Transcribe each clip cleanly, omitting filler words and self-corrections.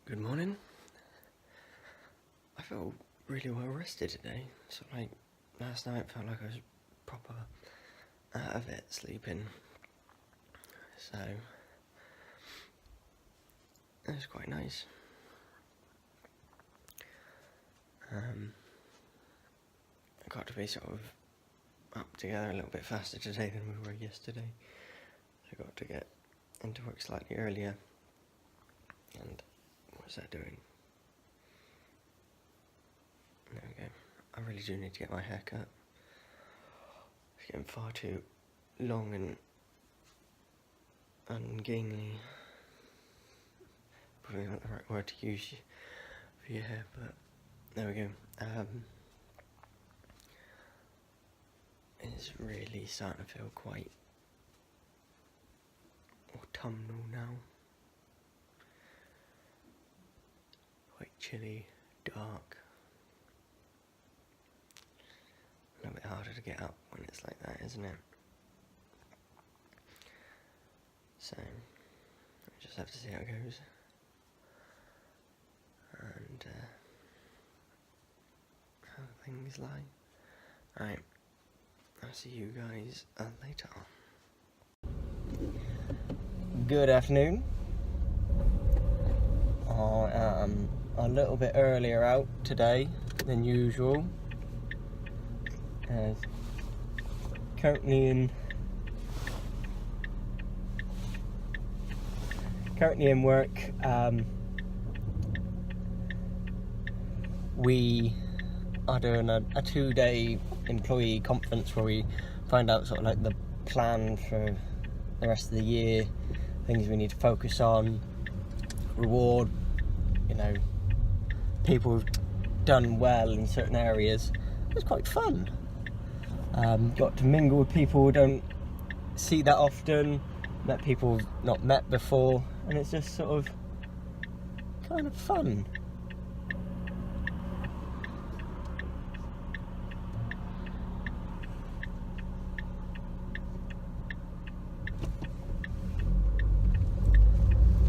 Good morning. I felt really well rested today. So last night felt like I was proper out of it sleeping. So it was quite nice. I got to be sort of up together a little bit faster today than we were yesterday. I got to get into work slightly earlier. And what's that doing? There we go. I really do need to get my hair cut. It's getting far too long and ungainly. Probably not the right word to use for your hair, but there we go. It's really starting to feel quite autumnal now. Quite chilly, dark. A little bit harder to get up when it's like that, isn't it? So, we just have to see how it goes. And how things lie. Right, I'll see you guys later on. Good afternoon. I am a little bit earlier out today than usual. Currently in work. We are doing a 2-day employee conference where we find out sort of like the plan for the rest of the year, things we need to focus on, reward, people who've done well in certain areas. It was quite fun. Got to mingle with people who don't see that often, met people we've not met before, and it's just sort of kind of fun.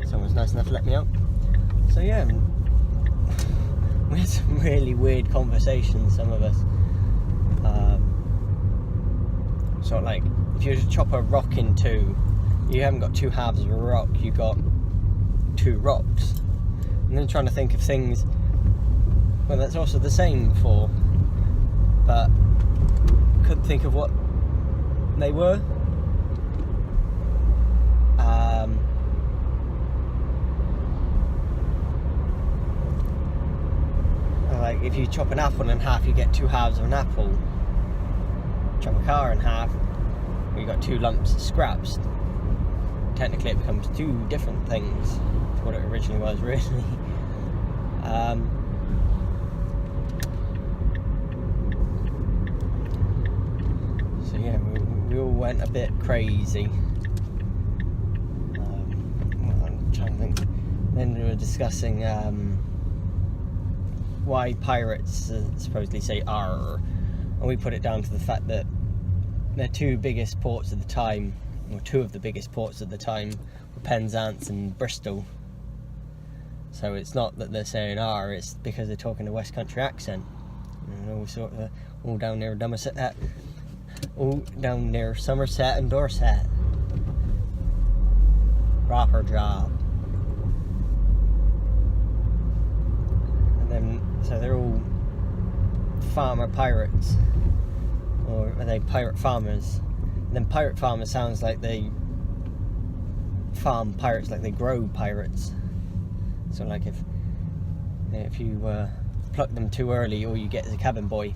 Someone's nice enough to let me out. So yeah, we had some really weird conversations, some of us. So like, if you were to chop a rock in two, you haven't got two halves of a rock, you've got two rocks. And then trying to think of things, well, that's also the same for, but couldn't think of what they were. Like, if you chop an apple in half, you get two halves of an apple. Chop a car in half, you got two lumps of scraps. Technically, it becomes two different things to what it originally was, really. So yeah, we all went a bit crazy. I'm trying to think. Then we were discussing why pirates supposedly say "arr," and we put it down to the fact that their two biggest ports at the time, or two of the biggest ports at the time, were Penzance and Bristol. So it's not that they're saying "arr," it's because they're talking a West Country accent, and all down near Somerset and Dorset. Proper job. And then, so they're all farmer pirates, or are they pirate farmers? And then pirate farmers sounds like they farm pirates, like they grow pirates. So like if you pluck them too early, all you get is a cabin boy,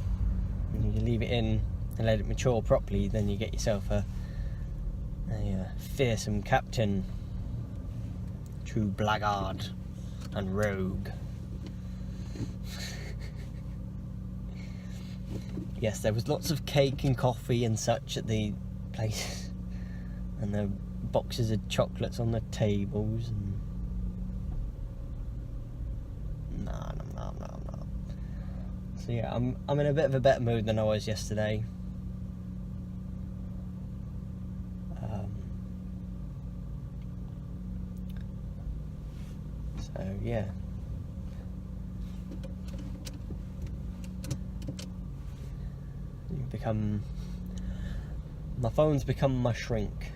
and you leave it in and let it mature properly, then you get yourself a fearsome captain, true blackguard and rogue. Yes, there was lots of cake and coffee and such at the place, and there were boxes of chocolates on the tables, and no. So yeah, I'm in a bit of a better mood than I was yesterday. So yeah, phone's become my shrink.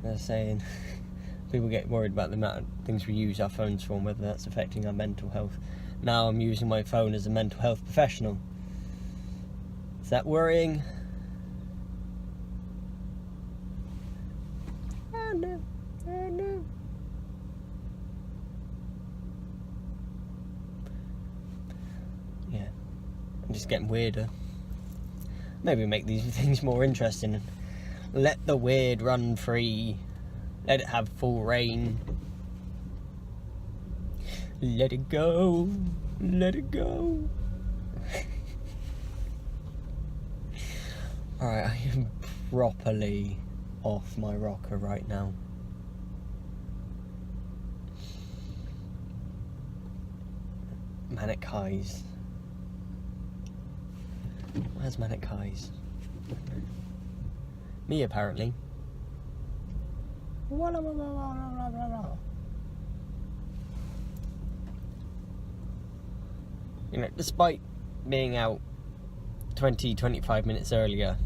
They're saying people get worried about the amount of things we use our phones for and whether that's affecting our mental health. Now I'm using my phone as a mental health professional. Is that worrying? Oh no. Yeah, I'm just getting weirder. Maybe make these things more interesting. Let the weird run free. Let it have full reign. Let it go. Let it go. Alright, I am properly off my rocker right now. Manic highs. Where's manic highs? Me, apparently. You know, despite being out 20-25 minutes earlier,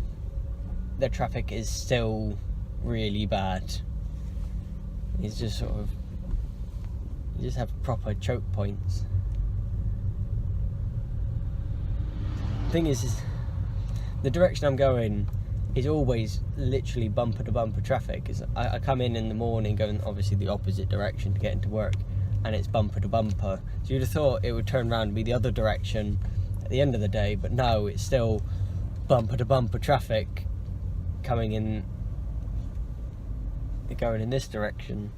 the traffic is still really bad. It's just sort of, you just have proper choke points. The thing is the direction I'm going is always literally bumper to bumper traffic. Because I come in the morning going obviously the opposite direction to get into work, and it's bumper to bumper. So you'd have thought it would turn around and be the other direction at the end of the day, but no, it's still bumper to bumper traffic coming in, going in this direction.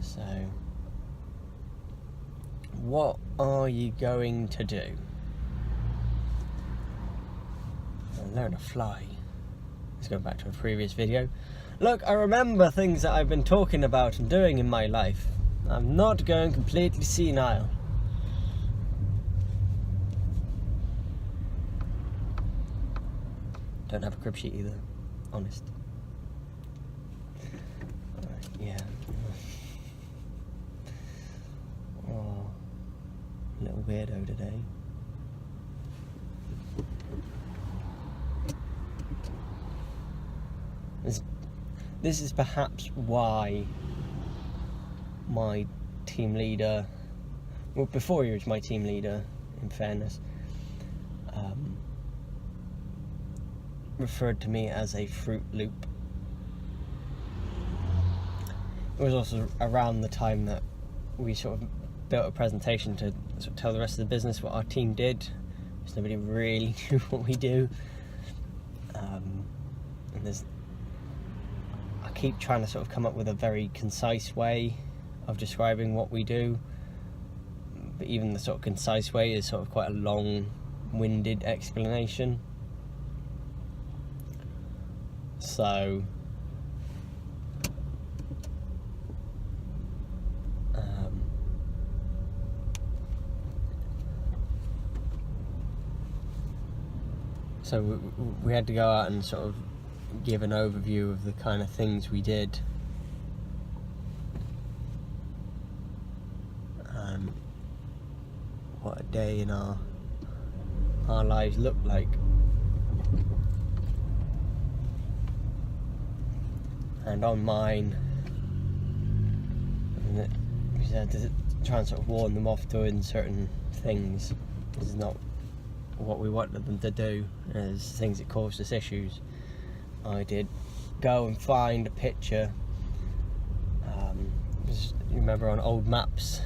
So what are you going to do? Learn to fly. Let's go back to a previous video. Look, I remember things that I've been talking about and doing in my life. I'm not going completely senile. Don't have a crib sheet either, honest. Alright, yeah. Oh, little weirdo today. This is perhaps why my team leader, well, before he was my team leader, in fairness, referred to me as a Fruit Loop. It was also around the time that we sort of built a presentation to sort of tell the rest of the business what our team did, because nobody really knew what we do. And I keep trying to sort of come up with a very concise way of describing what we do, but even the sort of concise way is sort of quite a long-winded explanation. So we had to go out and sort of give an overview of the kind of things we did. What a day in our lives looked like. And on mine, we had to try and sort of warn them off doing certain things. This is not what we wanted them to do. There's things that caused us issues. I did go and find a picture. You remember on old maps,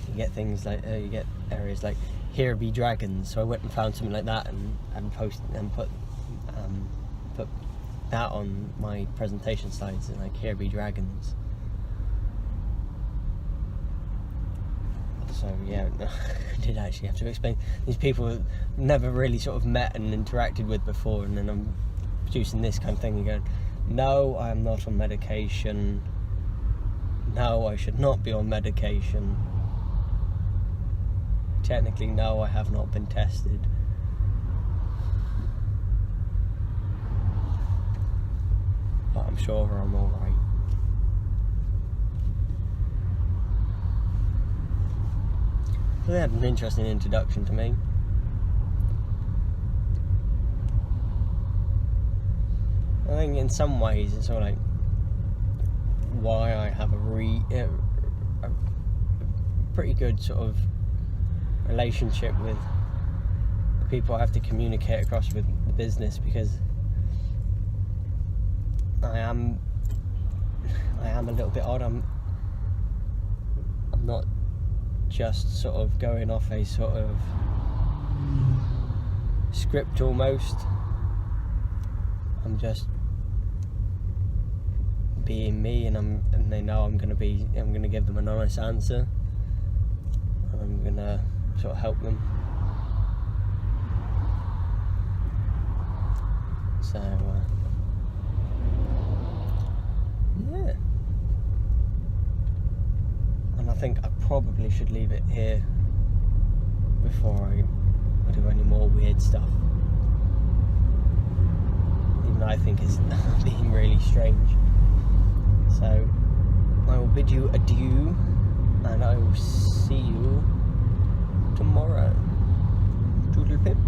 you get things like you get areas like "Here be dragons." So I went and found something like that and posted and put that on my presentation slides, and like "Here be dragons." So yeah, I did actually have to explain. These people never really sort of met and interacted with before, and then I'm producing this kind of thing and going, no, I'm not on medication. No, I should not be on medication. Technically, no, I have not been tested. But I'm sure I'm alright. So they had an interesting introduction to me. I think in some ways it's sort of like why I have a pretty good sort of relationship with the people I have to communicate across with the business, because I am a little bit odd. I'm not just sort of going off a sort of script almost. I'm just being me, and they know I'm gonna give them an honest answer. I'm gonna sort of help them. So yeah, and I think I probably should leave it here before I do any more weird stuff. Even I think it's being really strange. So I will bid you adieu, and I will see you tomorrow. Toodle pip.